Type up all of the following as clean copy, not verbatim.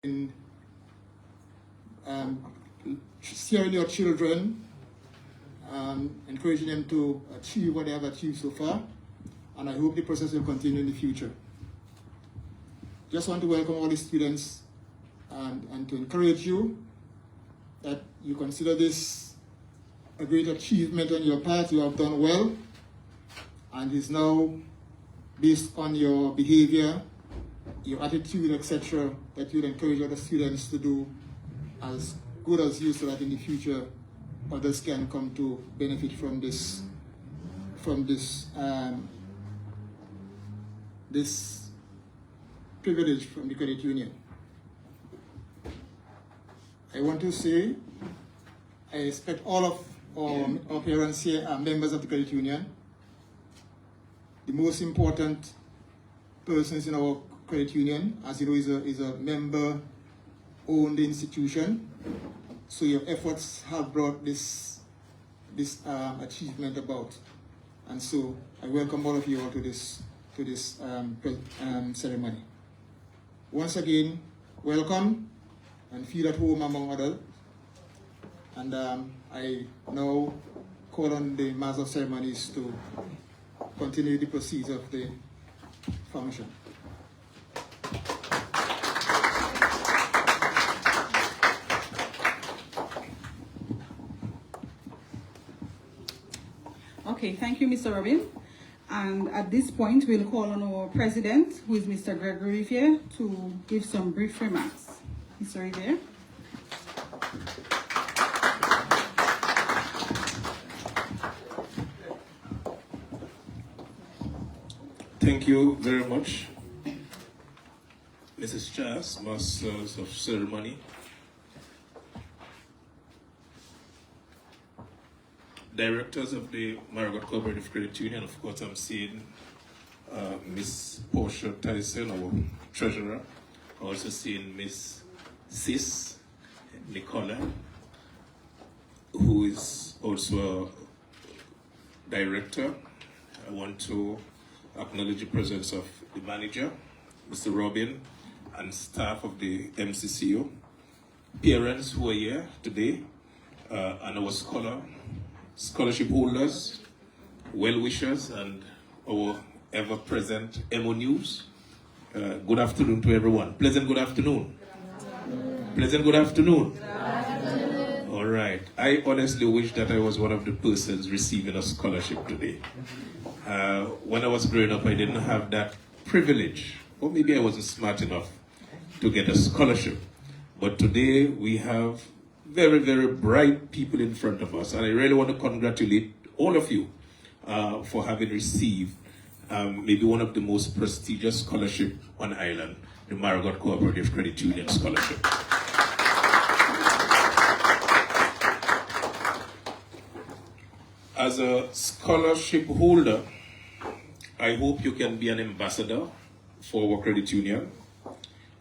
in steering your children, encouraging them to achieve what they have achieved so far, and I hope the process will continue in the future. Just want to welcome all the students and to encourage you that you consider this a great achievement on your part. You have done well, and it's now based on your behavior, your attitude, etc., that you'd encourage other students to do as good as you, so that in the future others can come to benefit from this privilege from the credit union. I want to say I expect all of our parents here are members of the credit union. The most important persons in our credit union, as you know, is a member-owned institution. So your efforts have brought this achievement about, and so I welcome all of you all to this ceremony. Once again, welcome and feel at home among others. And I now call on the Master of Ceremonies to continue the proceeds of the function. Okay, thank you, Mr. Robin. And at this point, we'll call on our president, who is Mr. Gregory Riviere, to give some brief remarks. Mr. Riviere. Thank you very much, Mrs. Chas, Masters of Ceremony, Directors of the Marigot Cooperative Credit Union. Of course, I'm seeing Miss Portia Tyson, our treasurer. Also seeing Miss Sis Nicola, who is also a director. I want to acknowledge the presence of the manager, Mr. Robin, and staff of the MCCU, parents who are here today, and our scholarship holders, well-wishers, and our ever-present Emonews. Good afternoon to everyone. Pleasant good afternoon. Pleasant good afternoon. All right. I honestly wish that I was one of the persons receiving a scholarship today. When I was growing up, I didn't have that privilege, or maybe I wasn't smart enough to get a scholarship. But today we have very, very bright people in front of us, and I really want to congratulate all of you for having received maybe one of the most prestigious scholarships on island, the Marigot Cooperative Credit Union Scholarship. As a scholarship holder, I hope you can be an ambassador for our credit union.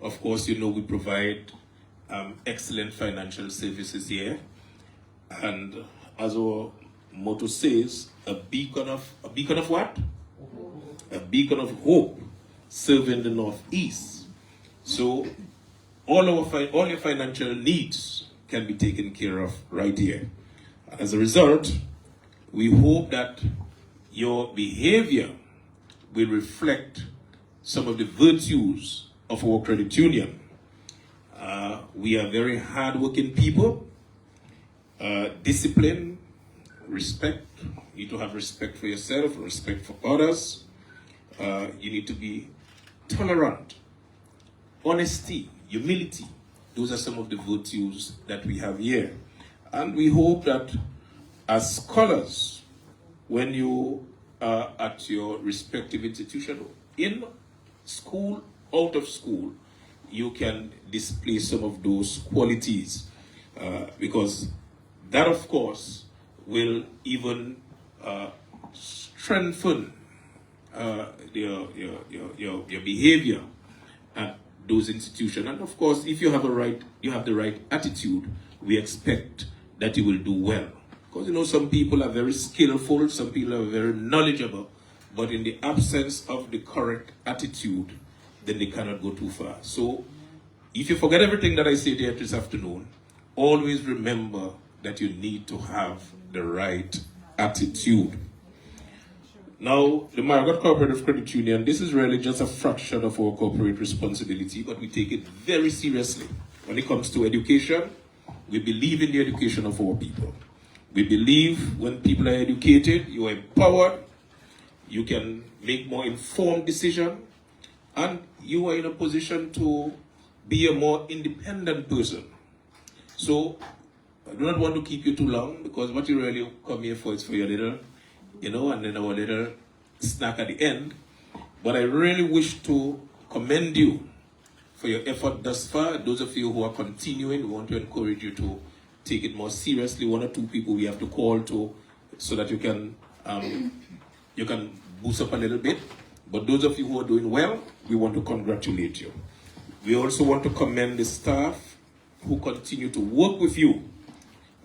Of course, you know we provide excellent financial services here, and as our motto says, a beacon of what? A beacon of hope, serving the Northeast. So all your financial needs can be taken care of right here. As a result, we hope that your behavior will reflect some of the virtues of our credit union. We are very hardworking people, discipline, respect. You need to have respect for yourself, respect for others. You need to be tolerant, honesty, humility. Those are some of the virtues that we have here. And we hope that as scholars, when you are at your respective institution, in school, out of school, you can display some of those qualities, because that, of course, will even strengthen your behavior at those institutions. And of course, if you have the right attitude, we expect that you will do well. Because you know, some people are very skillful, some people are very knowledgeable, but in the absence of the correct attitude, then they cannot go too far. So If you forget everything that I said here this afternoon, always remember that you need to have the right attitude. Now, the Marigot Cooperative Credit Union, this is really just a fraction of our corporate responsibility, but we take it very seriously. When it comes to education, we believe in the education of our people. We believe when people are educated, you are empowered, you can make more informed decisions, and you are in a position to be a more independent person. So, I do not want to keep you too long, because what you really come here for is for your little, and then our little snack at the end. But I really wish to commend you for your effort thus far. Those of you who are continuing, we want to encourage you to take it more seriously. 1 or 2 people we have to call to, so that you can boost up a little bit. But those of you who are doing well, we want to congratulate you. We also want to commend the staff who continue to work with you,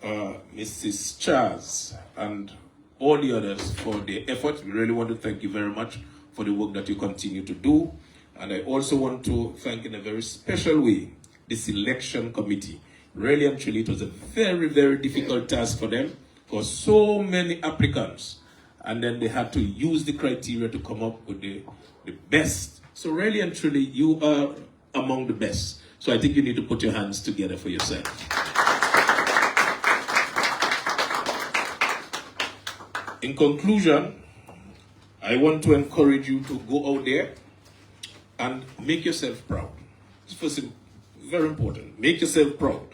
Mrs. Charles and all the others, for their effort. We really want to thank you very much for the work that you continue to do. And I also want to thank in a very special way the selection committee. Really and truly, it was a very, very difficult task for them, for so many applicants. And then they had to use the criteria to come up with the best. So really and truly, you are among the best. So I think you need to put your hands together for yourself. In conclusion, I want to encourage you to go out there and make yourself proud. It's first, very important. Make yourself proud.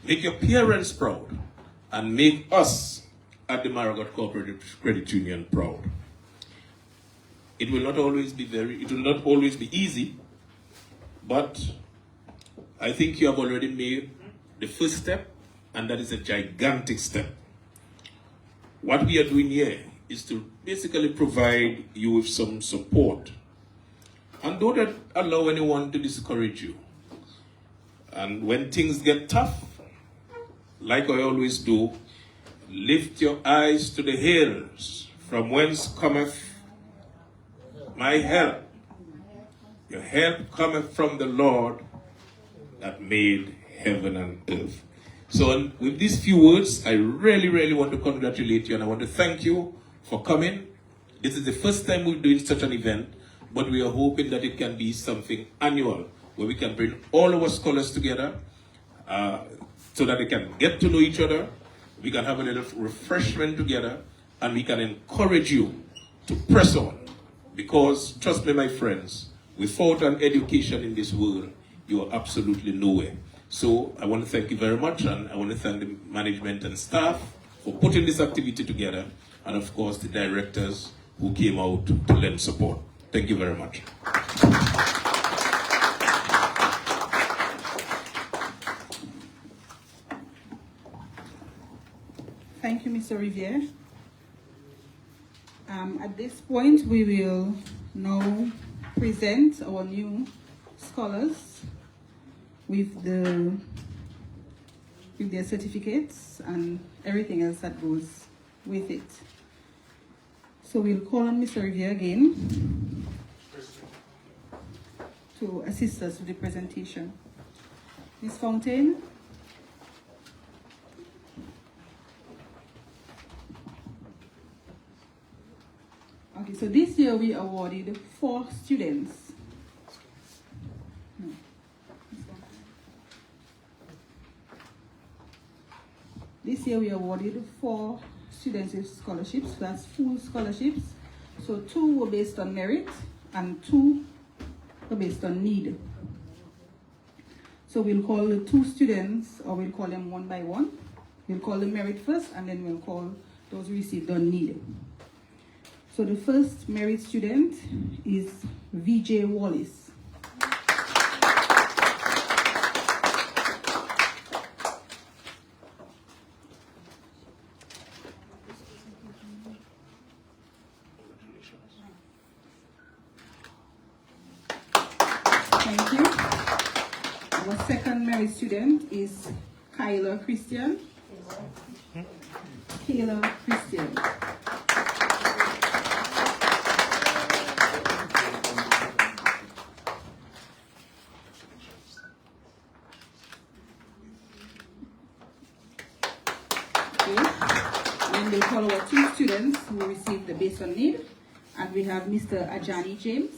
Make your parents proud. And make us at the Marigot Cooperative Credit Union proud. It will not always be easy, but I think you have already made the first step, and that is a gigantic step. What we are doing here is to basically provide you with some support. And don't allow anyone to discourage you. And when things get tough, like I always do, lift your eyes to the hills, from whence cometh my help. Your help cometh from the Lord that made heaven and earth. So with these few words, I really, really want to congratulate you, and I want to thank you for coming. This is the first time we're doing such an event, but we are hoping that it can be something annual, where we can bring all our scholars together so that they can get to know each other, we can have a little refreshment together, and we can encourage you to press on. Because, trust me, my friends, without an education in this world, you are absolutely nowhere. So I want to thank you very much, and I want to thank the management and staff for putting this activity together, and of course the directors who came out to lend support. Thank you very much. Thank you, Mr. Riviere. At this point, we will now present our new scholars with their certificates and everything else that goes with it. So we'll call on Mr. Riviere again to assist us with the presentation. Ms. Fontaine. Okay, so this year we awarded 4 students. No. This year we awarded 4 students with scholarships. That's full scholarships. So 2 were based on merit and 2 were based on need. So we'll call the 2 students, or we'll call them one by one. We'll call the merit first, and then we'll call those who received on need. So the first merit student is VJ Wallace. Thank you. Our second merit student is Kayla Christian. Kayla Christian. we'll call our 2 students who received the based on need, and we have Mr. Ajani James.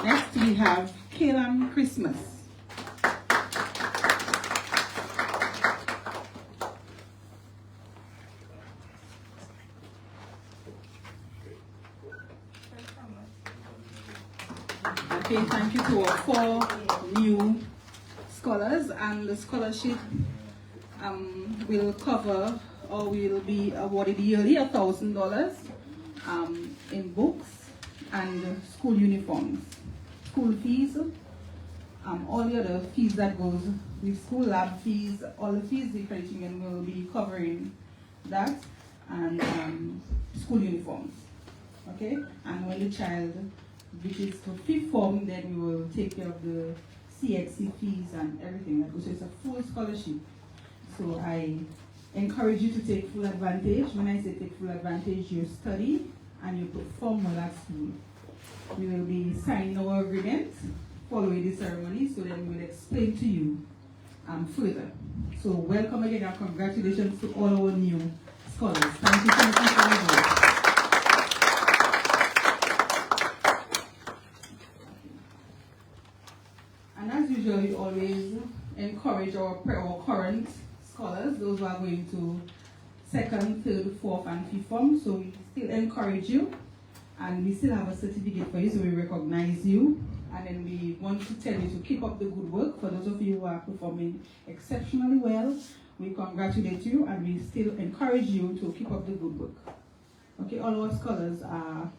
Next we have Kaelan Christmas. Okay, thank you to our 4 new scholars, and the scholarship will cover, or will be awarded yearly $1,000 in books and school uniforms, school fees, all the other fees that goes with school, lab fees, all the fees the credit union will be covering that, and school uniforms. Okay, and when the child reaches to 5th form, then we will take care of the CXC fees and everything that goes. So it's a full scholarship. So I encourage you to take full advantage. When I say take full advantage, you study and you perform well at school. We will be signing our agreement following the ceremony, so then we will explain to you further. So welcome again and congratulations to all our new scholars. Thank you so much for your work. And as usual, we always encourage our current scholars, those who are going to 2nd, 3rd, 4th, and 5th form. So we still encourage you, and we still have a certificate for you, so we recognize you. And then we want to tell you to keep up the good work. For those of you who are performing exceptionally well, we congratulate you, and we still encourage you to keep up the good work. Okay, all our scholars are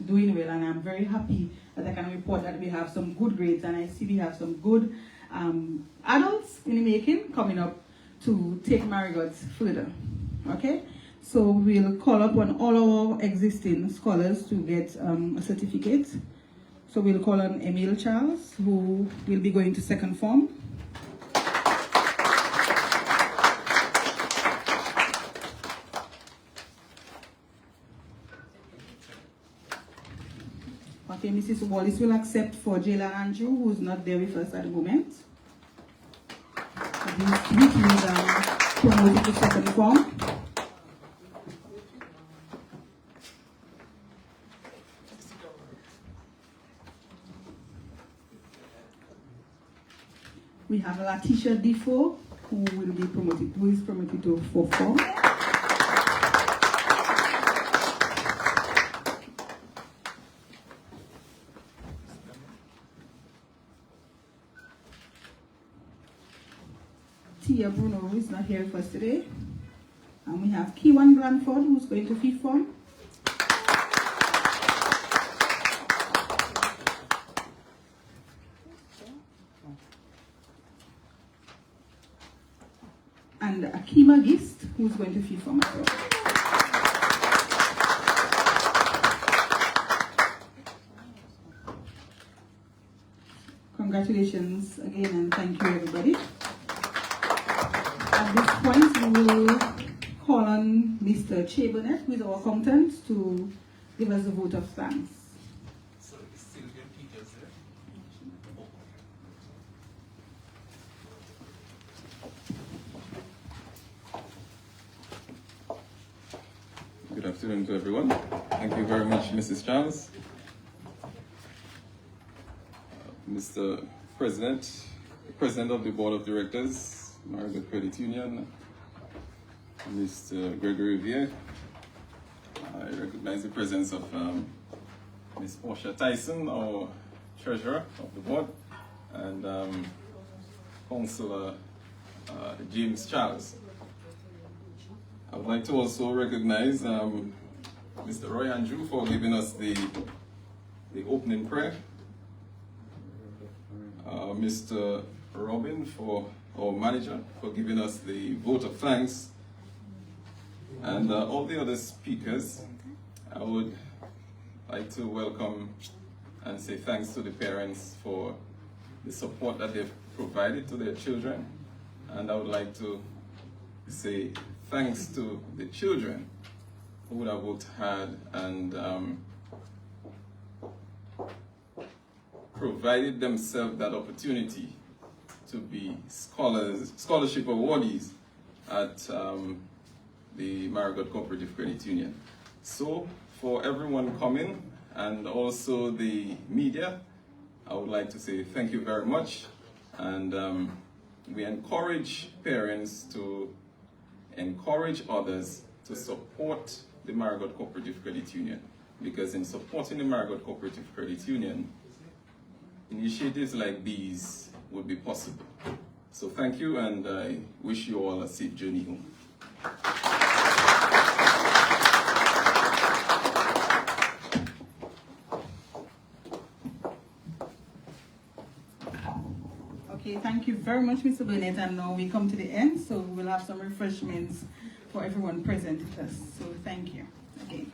doing well, and I'm very happy that I can report that we have some good grades, and I see we have some good adults in the making coming up to take Marigot further. Okay, so we'll call upon all our existing scholars to get a certificate. So we'll call on Emil Charles, who will be going to 2nd form. Okay, Mrs. Wallace will accept for Jayla Andrew, who's not there with us at the moment. These 3 kids are promoted to 2nd form. We have Latisha Defoe, who is promoted to 4th form. Tia Bruno, who is not here with us today. And we have Kiwan Blanford, who's going to 5th form. And Akima Gist, who's going to 5th form as well. Congratulations again, and thank you everybody. At this point, we will call on Mr. Chabonet, who is our accountant, to give us a vote of thanks. Good afternoon to everyone. Thank you very much, Mrs. Charles. Mr. President, President of the Board of Directors, Marigot Credit Union, Mr. Gregory Vier. I recognize the presence of Ms. Portia Tyson, our Treasurer of the Board, and Councillor James Charles. I would like to also recognize Mr. Roy Andrew for giving us the opening prayer. Mr. Robin, for our manager, for giving us the vote of thanks. And all the other speakers, I would like to welcome and say thanks to the parents for the support that they've provided to their children. And I would like to say thanks to the children who would have worked hard and provided themselves that opportunity to be scholarship awardees at the Marigot Cooperative Credit Union. So for everyone coming and also the media, I would like to say thank you very much, and we encourage parents to encourage others to support the Marigot Cooperative Credit Union, because in supporting the Marigot Cooperative Credit Union, initiatives like these would be possible. So thank you, and I wish you all a safe journey home. Okay, thank you very much, Mr. Burnett. And now we come to the end, so we'll have some refreshments for everyone present with us. So thank you again.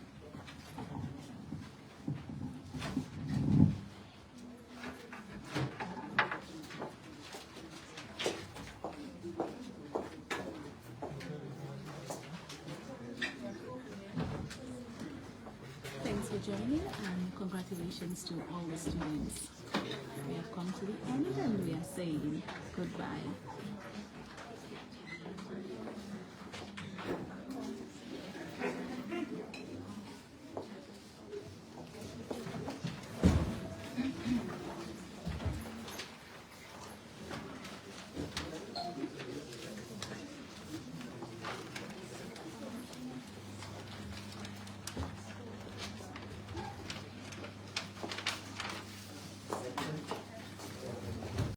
Thanks for joining, and congratulations to all the students. We have come to the end and we are saying goodbye.